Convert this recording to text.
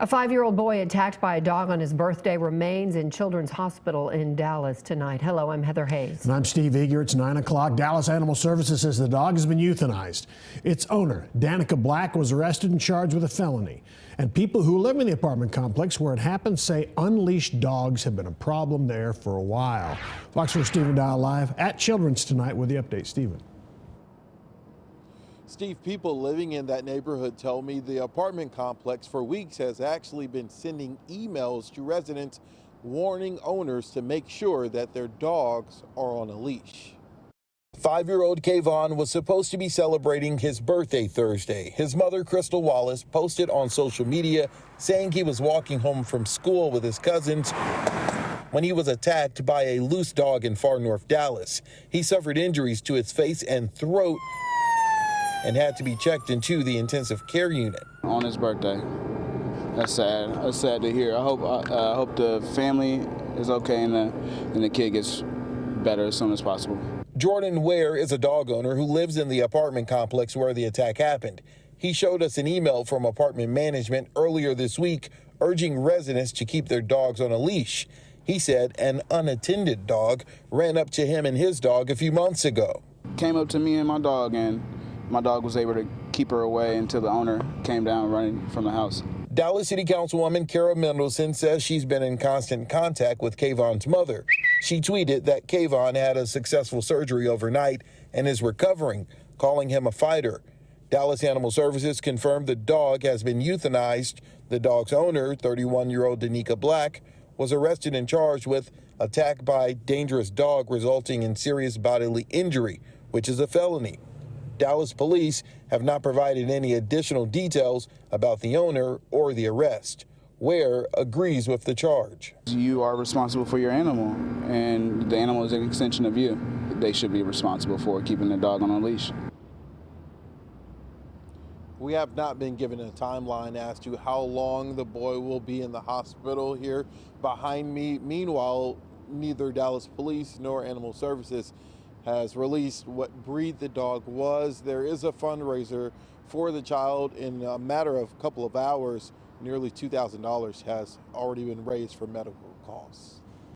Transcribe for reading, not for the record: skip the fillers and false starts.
A 5-year-old boy attacked by a dog on his birthday remains in Children's Hospital in Dallas tonight. Hello, I'm Heather Hayes. And I'm Steve Eager. It's 9 o'clock. Dallas Animal Services says the dog has been euthanized. Its owner, Danica Black, was arrested and charged with a felony. And people who live in the apartment complex where it happened say unleashed dogs have been a problem there for a while. Fox 4 Stephen Dial live at Children's tonight with the update. Stephen. Steve, people living in that neighborhood tell me the apartment complex for weeks has actually been sending emails to residents warning owners to make sure that their dogs are on a leash. 5-year-old Kayvon was supposed to be celebrating his birthday Thursday. His mother, Crystal Wallace, posted on social media saying he was walking home from school with his cousins when he was attacked by a loose dog in far north Dallas. He suffered injuries to his face and throat and had to be checked into the intensive care unit. On his birthday. That's sad. That's sad to hear. I hope the family is okay and the kid gets better as soon as possible. Jordan Ware is a dog owner who lives in the apartment complex where the attack happened. He showed us an email from apartment management earlier this week urging residents to keep their dogs on a leash. He said an unattended dog ran up to him and his dog a few months ago. Came up to me and my dog, and my dog was able to keep her away until the owner came down running from the house. Dallas City Councilwoman Kara Mendelson says she's been in constant contact with Kayvon's mother. She tweeted that Kayvon had a successful surgery overnight and is recovering, calling him a fighter. Dallas Animal Services confirmed the dog has been euthanized. The dog's owner, 31-year-old Danica Black, was arrested and charged with attack by dangerous dog resulting in serious bodily injury, which is a felony. Dallas police have not provided any additional details about the owner or the arrest. Ware agrees with the charge. You are responsible for your animal, and the animal is an extension of you. They should be responsible for keeping the dog on a leash. We have not been given a timeline as to how long the boy will be in the hospital here behind me. Meanwhile, neither Dallas police nor Animal Services has released what breed the dog was. There is a fundraiser for the child. In a matter of a couple of hours, nearly $2,000 has already been raised for medical costs.